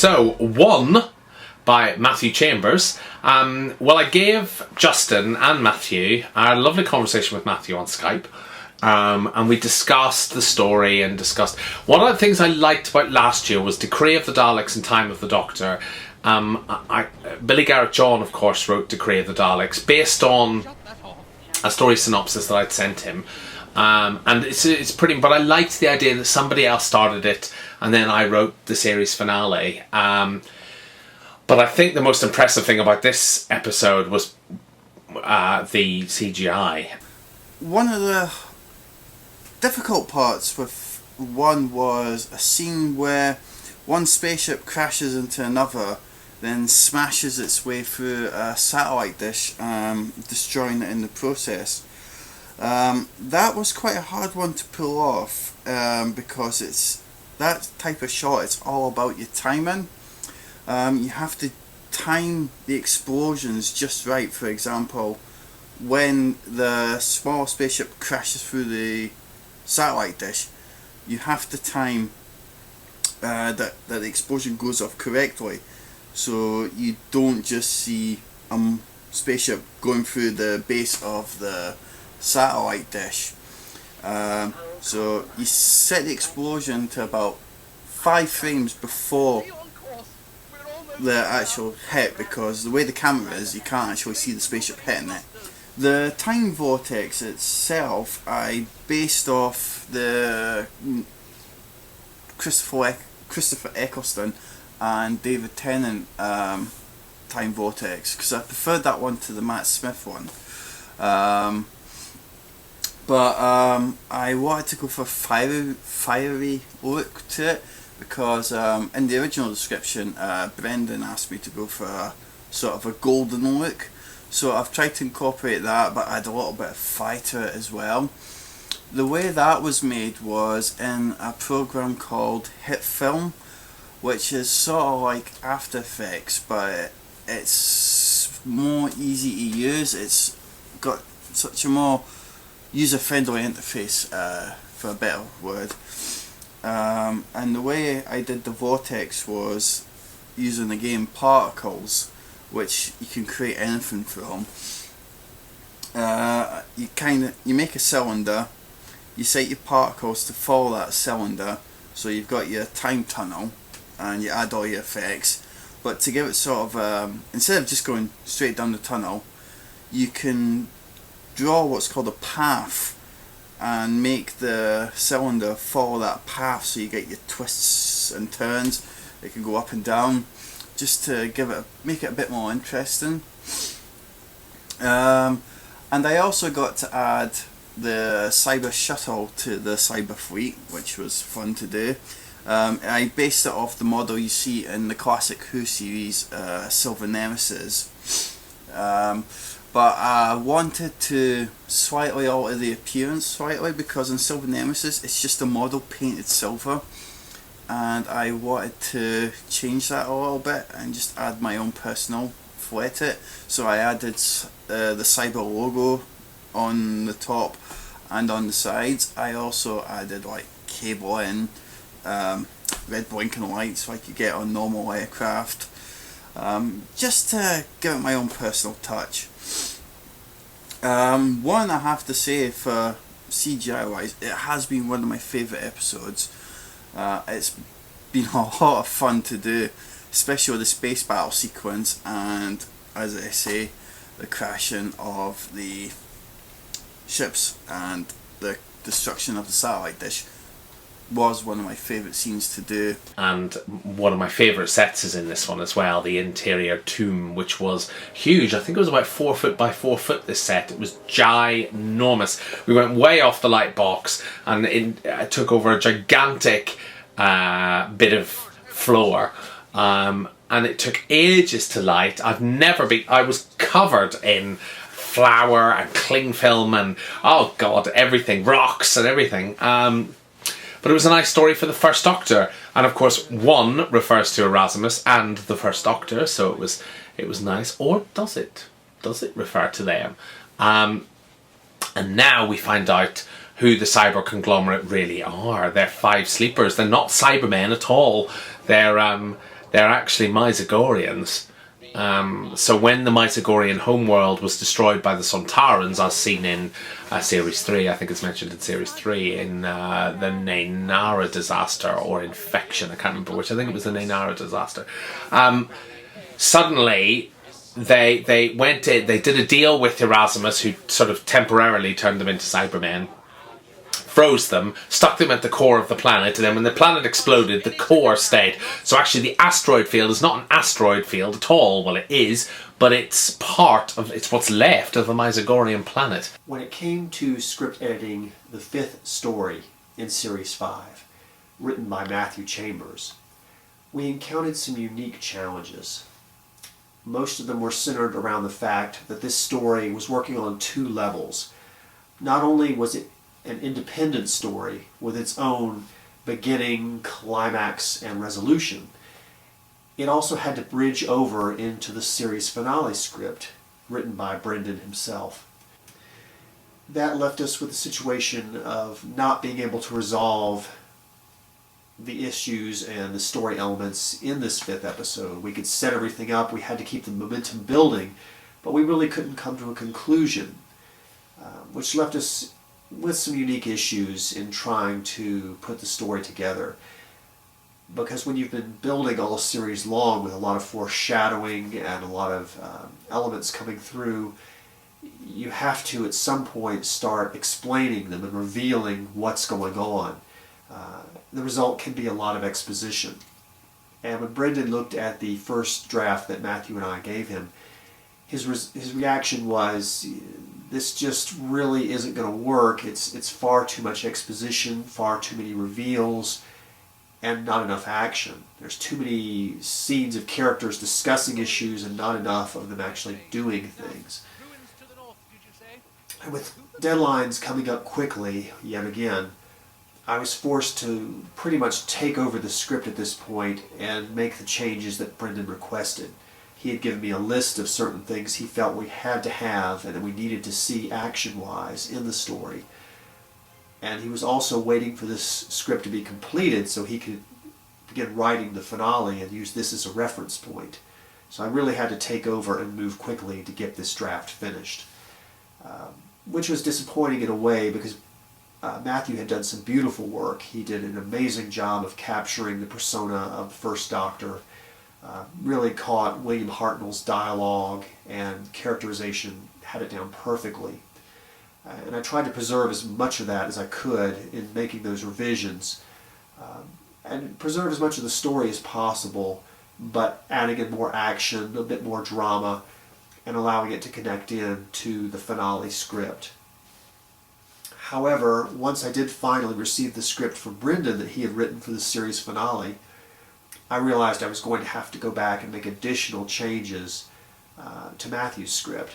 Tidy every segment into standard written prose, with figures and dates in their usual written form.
So, one by Matthew Chambers. Well, I gave Justin and Matthew a lovely conversation with Matthew on Skype. And we discussed the story and discussed... One of the things I liked about last year was Decree of the Daleks and Time of the Doctor. Billy Garrett John, of course, wrote Decree of the Daleks based on a story synopsis that I'd sent him. And it's pretty... But I liked the idea that somebody else started it and then I wrote the series finale. But I think the most impressive thing about this episode was the CGI. One of the difficult parts with one was a scene where one spaceship crashes into another, then smashes its way through a satellite dish, destroying it in the process. That was quite a hard one to pull off, because it's that type of shot. It's all about your timing. You have to time the explosions just right. For example, when the small spaceship crashes through the satellite dish, you have to time that the explosion goes off correctly, so you don't just see a spaceship going through the base of the satellite dish. So you set the explosion to about 5 frames before the actual hit, because the way the camera is, you can't actually see the spaceship hitting it. The time vortex itself, I based off the Christopher Eccleston and David Tennant time vortex, because I preferred that one to the Matt Smith one. But I wanted to go for a fiery look to it, because in the original description, Brendan asked me to go for a sort of a golden look. So I've tried to incorporate that, but add a little bit of fire to it as well. The way that was made was in a program called Hit Film, which is sort of like After Effects, but it's more easy to use. It's got such a more user-friendly interface, for a better word. And the way I did the vortex was using the game Particles, which you can create anything from. You make a cylinder, you set your particles to follow that cylinder, so you've got your time tunnel, and you add all your effects. But to give it sort of, instead of just going straight down the tunnel, you can draw what's called a path and make the cylinder follow that path, so you get your twists and turns. It can go up and down, just to make it a bit more interesting. And I also got to add the Cyber Shuttle to the Cyber Fleet, which was fun to do. I based it off the model you see in the classic Who series, Silver Nemesis. But I wanted to slightly alter the appearance slightly, because in Silver Nemesis it's just a model painted silver, and I wanted to change that a little bit and just add my own personal flair to it. So I added the Cyber logo on the top and on the sides. I also added like cabling, red blinking lights like you get on normal aircraft, just to give it my own personal touch. One, I have to say, for CGI wise, it has been one of my favourite episodes. It's been a lot of fun to do, especially with the space battle sequence, and as I say, the crashing of the ships and the destruction of the satellite dish was one of my favourite scenes to do. And one of my favourite sets is in this one as well, the interior tomb, which was huge. I think it was about 4 foot by 4 foot, this set. It was ginormous. We went way off the light box, and it took over a gigantic bit of floor, and it took ages to light. I was covered in flour and cling film and, oh god, everything, rocks and everything. But it was a nice story for the First Doctor, and of course 1 refers to Erasmus and the First Doctor, so it was nice. Or does it? Does it refer to them? And now we find out who the cyber conglomerate really are. They're 5 sleepers. They're not Cybermen at all. They're they're actually Myzogorians. So when the Myzogorian homeworld was destroyed by the Sontarans, as seen in Series 3, I think it's mentioned in Series 3, in the Nainara disaster, or infection, I can't remember which, I think it was the Nainara disaster. Suddenly, they went in, they did a deal with Erasmus, who sort of temporarily turned them into Cybermen, froze them, stuck them at the core of the planet, and then when the planet exploded, the core stayed. So actually the asteroid field is not an asteroid field at all. Well, it is, but it's it's what's left of the Myzogorian planet. When it came to script editing the 5th story in Series 5, written by Matthew Chambers, we encountered some unique challenges. Most of them were centered around the fact that this story was working on 2 levels. Not only was it an independent story with its own beginning, climax, and resolution, it also had to bridge over into the series finale script written by Brendan himself. That left us with a situation of not being able to resolve the issues and the story elements in this 5th episode. We could set everything up, we had to keep the momentum building, but we really couldn't come to a conclusion, which left us with some unique issues in trying to put the story together. Because when you've been building all series long with a lot of foreshadowing and a lot of elements coming through, you have to at some point start explaining them and revealing what's going on. The result can be a lot of exposition. And when Brendan looked at the first draft that Matthew and I gave him, his reaction was, this just really isn't going to work. It's far too much exposition, far too many reveals, and not enough action. There's too many scenes of characters discussing issues and not enough of them actually doing things. And with deadlines coming up quickly, yet again, I was forced to pretty much take over the script at this point and make the changes that Brendan requested. He had given me a list of certain things he felt we had to have and that we needed to see action-wise in the story. And he was also waiting for this script to be completed so he could begin writing the finale and use this as a reference point. So I really had to take over and move quickly to get this draft finished. Which was disappointing in a way because Matthew had done some beautiful work. He did an amazing job of capturing the persona of the First Doctor. Really caught William Hartnell's dialogue and characterization, had it down perfectly. And I tried to preserve as much of that as I could in making those revisions, and preserve as much of the story as possible, but adding in more action, a bit more drama, and allowing it to connect in to the finale script. However, once I did finally receive the script from Brendan that he had written for the series finale, I realized I was going to have to go back and make additional changes to Matthew's script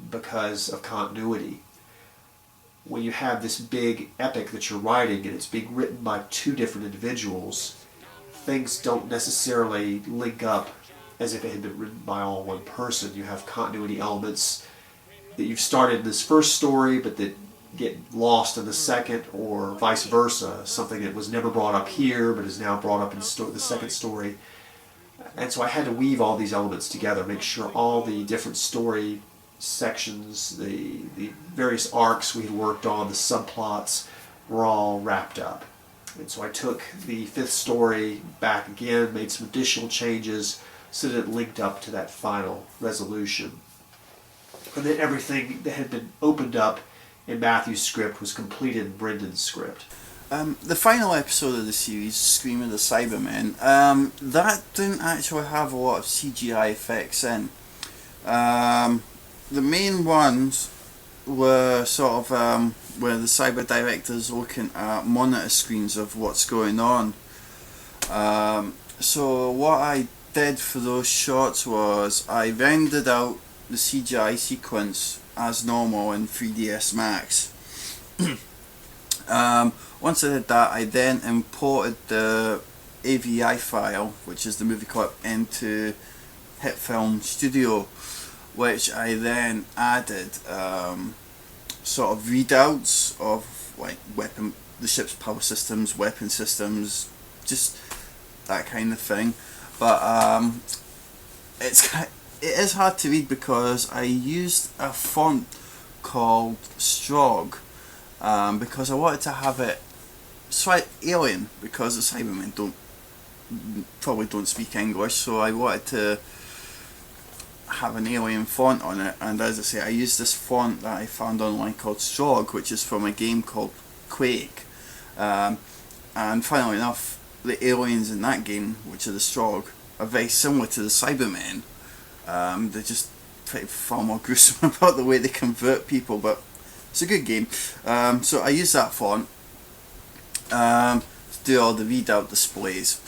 because of continuity. When you have this big epic that you're writing and it's being written by 2 different individuals, things don't necessarily link up as if it had been written by all one person. You have continuity elements that you've started in this first story but that get lost in the second, or vice versa, something that was never brought up here but is now brought up in the second story. And so I had to weave all these elements together, make sure all the different story sections, the various arcs we had worked on, the subplots, were all wrapped up. And so I took the 5th story back again, made some additional changes so that it linked up to that final resolution. And then everything that had been opened up in Matthew's script was completed in Brendan's script. The final episode of the series, Scream of the Cybermen, that didn't actually have a lot of CGI effects in. The main ones were sort of where the cyber director's looking at monitor screens of what's going on. So what I did for those shots was I rendered out the CGI sequence as normal in 3ds Max. Once I did that, I then imported the AVI file, which is the movie clip, into HitFilm Studio, which I then added sort of readouts of like the ship's power systems, weapon systems, just that kind of thing. but it is hard to read because I used a font called Strog, because I wanted to have it slight alien, because the Cybermen probably don't speak English, so I wanted to have an alien font on it. And as I say, I used this font that I found online called Strog, which is from a game called Quake, and funnily enough, the aliens in that game, which are the Strog, are very similar to the Cybermen. They're just pretty far more gruesome about the way they convert people, but it's a good game. So I use that font to do all the readout displays.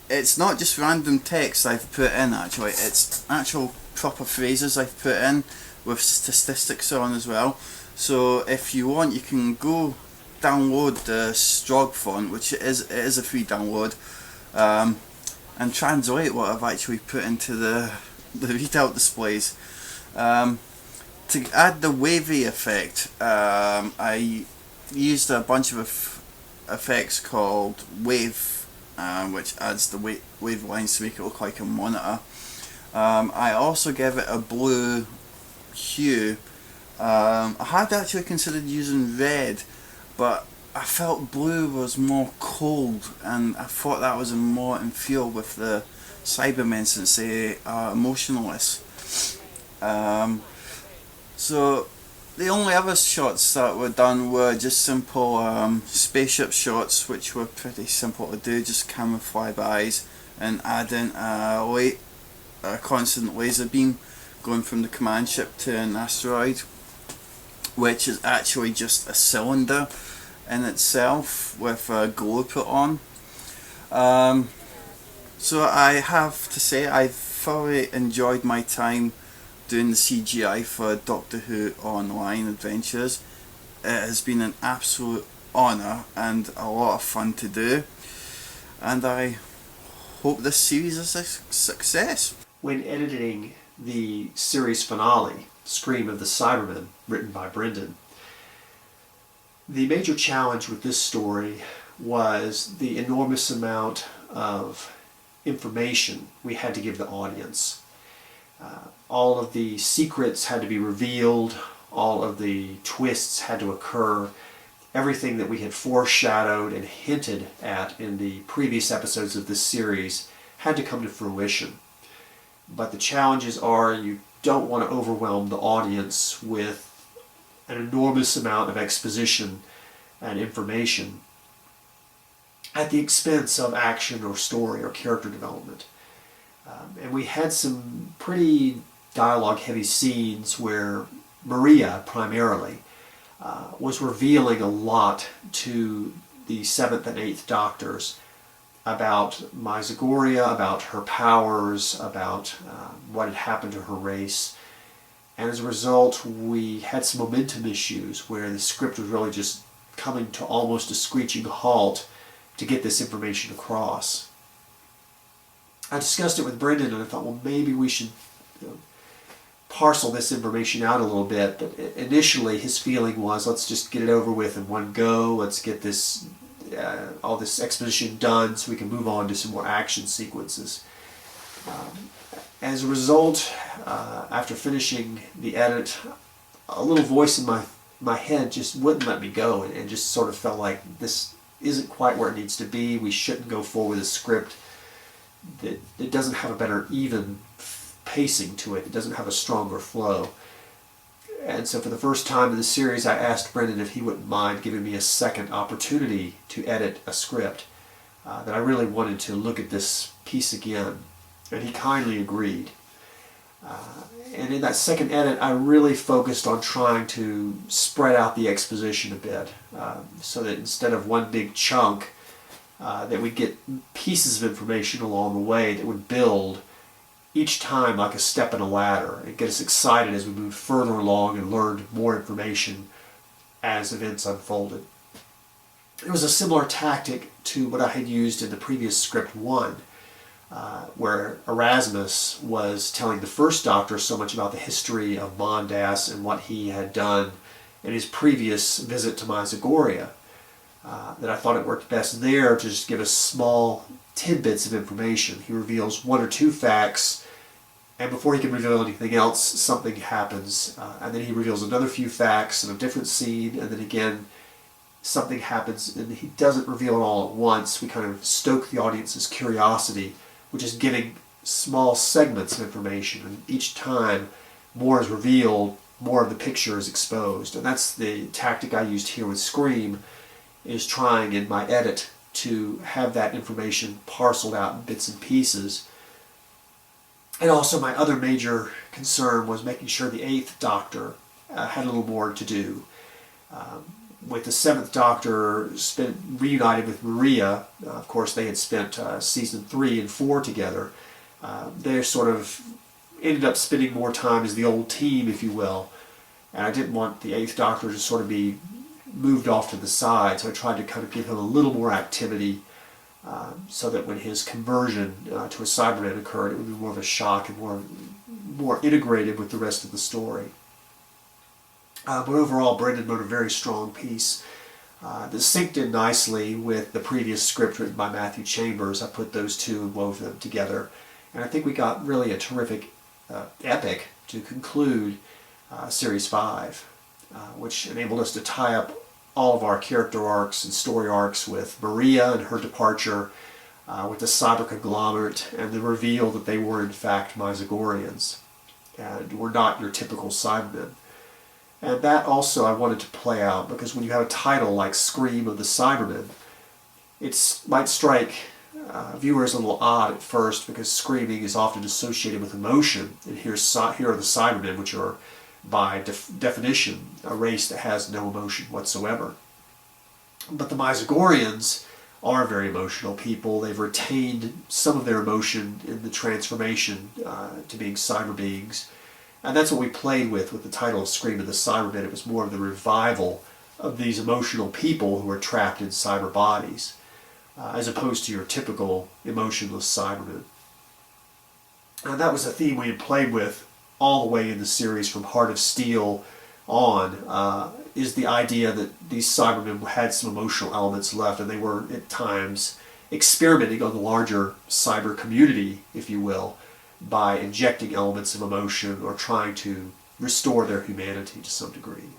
It's not just random text I've put in, actually, it's actual proper phrases I've put in with statistics on as well. So if you want, you can go download the Strog font, which it is a free download, and translate what I've actually put into the readout displays. To add the wavy effect, I used a bunch of effects called wave, which adds the wave lines to make it look like a monitor. I also gave it a blue hue. I had actually considered using red, but I felt blue was more cold, and I thought that was more in feel with the Cybermen, since they are emotionless. So the only other shots that were done were just simple spaceship shots, which were pretty simple to do, just camera flybys and add in a constant laser beam going from the command ship to an asteroid, which is actually just a cylinder in itself with a glow put on. So I have to say I thoroughly enjoyed my time doing the CGI for Doctor Who Online Adventures. It has been an absolute honour and a lot of fun to do, and I hope this series is a success. When editing the series finale, Scream of the Cybermen, written by Brendan, the major challenge with this story was the enormous amount of information we had to give the audience. All of the secrets had to be revealed, all of the twists had to occur, everything that we had foreshadowed and hinted at in the previous episodes of this series had to come to fruition. But the challenges are, you don't want to overwhelm the audience with an enormous amount of exposition and information at the expense of action or story or character development. And we had some pretty dialogue-heavy scenes where Maria, primarily, was revealing a lot to the 7th and 8th Doctors about Myzagoria, about her powers, about what had happened to her race. And as a result, we had some momentum issues where the script was really just coming to almost a screeching halt to get this information across. I discussed it with Brendan, and I thought, well, maybe we should parcel this information out a little bit. But initially, his feeling was, let's just get it over with in one go. Let's get this all this exposition done so we can move on to some more action sequences. As a result, after finishing the edit, a little voice in my head just wouldn't let me go, and just sort of felt like this isn't quite where it needs to be. We shouldn't go forward with a script that it doesn't have a better even pacing to it. It doesn't have a stronger flow. And so for the first time in the series, I asked Brendan if he wouldn't mind giving me a second opportunity to edit a script, that I really wanted to look at this piece again. And he kindly agreed. And in that second edit, I really focused on trying to spread out the exposition a bit, so that instead of one big chunk, that we'd get pieces of information along the way that would build each time like a step in a ladder and get us excited as we moved further along and learned more information as events unfolded. It was a similar tactic to what I had used in the previous script 1, where Erasmus was telling the first Doctor so much about the history of Mondas and what he had done in his previous visit to Myzagoria. that I thought it worked best there to just give us small tidbits of information. He reveals one or two facts, and before he can reveal anything else, something happens, and then he reveals another few facts in a different scene, and then again something happens, and he doesn't reveal it all at once. We kind of stoke the audience's curiosity, which is giving small segments of information, and each time more is revealed, more of the picture is exposed. And that's the tactic I used here with Scream, is trying in my edit to have that information parceled out in bits and pieces. And also my other major concern was making sure the 8th Doctor had a little more to do. With the 7th Doctor reunited with Maria, of course they had spent season 3 and 4 together, they sort of ended up spending more time as the old team, if you will. And I didn't want the 8th Doctor to sort of be moved off to the side, so I tried to kind of give him a little more activity, so that when his conversion to a Cyberman occurred, it would be more of a shock and more integrated with the rest of the story. But overall, Brendan wrote a very strong piece that synced in nicely with the previous script written by Matthew Chambers. I put those two and wove them together, and I think we got really a terrific epic to conclude Series 5, which enabled us to tie up all of our character arcs and story arcs with Maria and her departure, with the cyber conglomerate, and the reveal that they were in fact Myzagorians and were not your typical Cybermen. And that also I wanted to play out, because when you have a title like Scream of the Cybermen, it might strike viewers a little odd at first, because screaming is often associated with emotion, and here are the Cybermen, which are by definition a race that has no emotion whatsoever. But the Myzagorians are very emotional people. They've retained some of their emotion in the transformation to being cyber beings. And that's what we played with the title of Scream of the Cybermen. It was more of the revival of these emotional people who are trapped in cyber bodies, as opposed to your typical emotionless Cybermen. And that was a theme we had played with all the way in the series from Heart of Steel on, is the idea that these Cybermen had some emotional elements left, and they were at times experimenting on the larger cyber community, if you will, by injecting elements of emotion or trying to restore their humanity to some degree.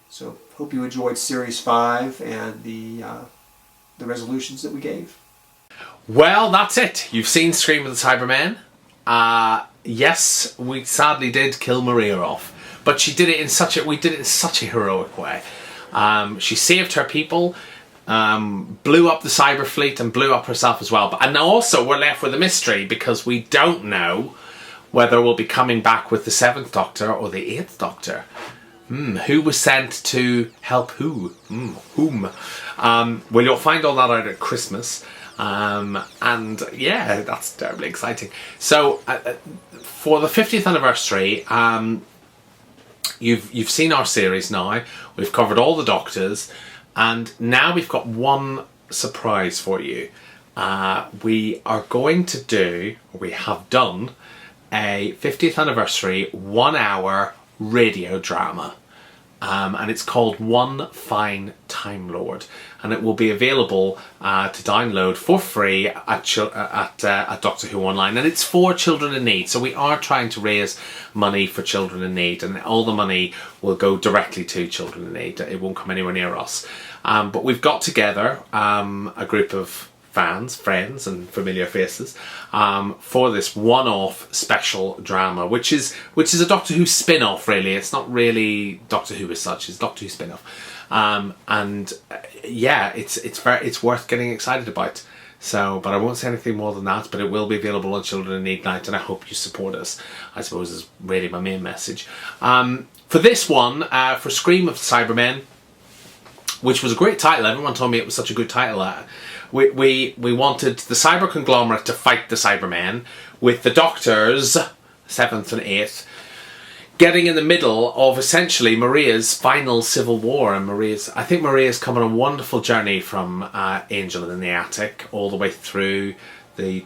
So, hope you enjoyed Series 5 and the resolutions that we gave. Well, that's it. You've seen Scream of the Cybermen. Yes, we sadly did kill Maria off, but she did it in such a heroic way. She saved her people, blew up the cyber fleet, and blew up herself as well. And also we're left with a mystery, because we don't know whether we'll be coming back with the 7th Doctor or the 8th Doctor. Who was sent to help who? Whom? Well, you'll find all that out at Christmas. And yeah, that's terribly exciting. So for the 50th anniversary, you've seen our series now. We've covered all the Doctors, and now we've got one surprise for you. We are going to do, or we have done, a 50th anniversary 1-hour radio drama. And it's called One Fine Time Lord, and it will be available to download for free at Doctor Who Online, and it's for children in need. So we are trying to raise money for children in need, and all the money will go directly to children in need. It won't come anywhere near us. But we've got together a group of fans, friends and familiar faces for this one-off special drama, which is a Doctor Who spin-off, really. It's not really Doctor Who as such, it's Doctor Who spin-off. Yeah, it's worth getting excited about. So, but I won't say anything more than that, but it will be available on Children in Need Night, and I hope you support us, I suppose, is really my main message. For this one, for Scream of the Cybermen, which was a great title, everyone told me it was such a good title. We wanted the cyber conglomerate to fight the Cybermen, with the Doctors, 7th and 8th, getting in the middle of essentially Maria's final civil war. And I think Maria's come on a wonderful journey from Angel in the Attic all the way through the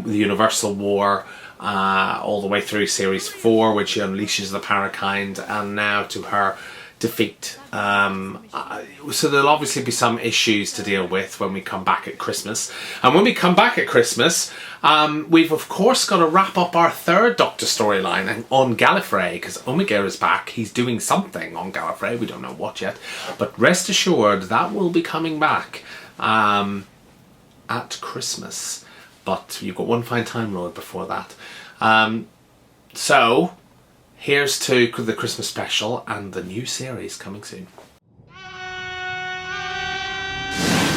Universal War, all the way through Series 4, which she unleashes the Parakind, and now to her defeat. So there'll obviously be some issues to deal with when we come back at Christmas. And when we come back at Christmas, we've of course got to wrap up our third Doctor storyline on Gallifrey, because Omega is back. He's doing something on Gallifrey. We don't know what yet. But rest assured, that will be coming back at Christmas. But you've got one fine time lord before that. So here's to the Christmas special and the new series coming soon.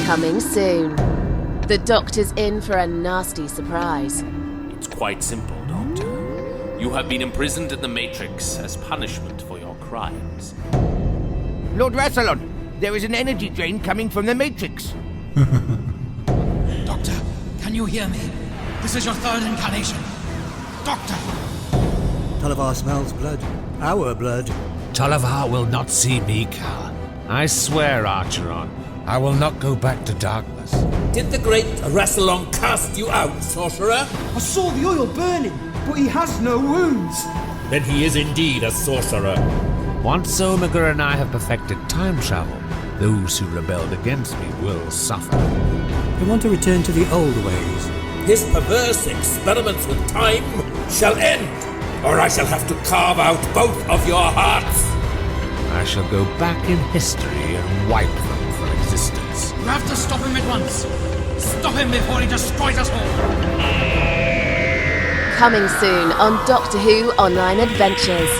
Coming soon. The Doctor's in for a nasty surprise. It's quite simple, Doctor. You have been imprisoned in the Matrix as punishment for your crimes. Lord Rassilon, there is an energy drain coming from the Matrix. Doctor, can you hear me? This is your third incarnation. Doctor! Tullivar smells blood. Our blood. Tullivar will not see me, Cal. I swear, Archeron, I will not go back to darkness. Did the great Rassilon cast you out, sorcerer? I saw the oil burning, but he has no wounds. Then he is indeed a sorcerer. Once Omega and I have perfected time travel, those who rebelled against me will suffer. I want to return to the old ways. His perverse experiments with time shall end, or I shall have to carve out both of your hearts. I shall go back in history and wipe them from existence. You have to stop him at once. Stop him before he destroys us all. Coming soon on Doctor Who Online Adventures.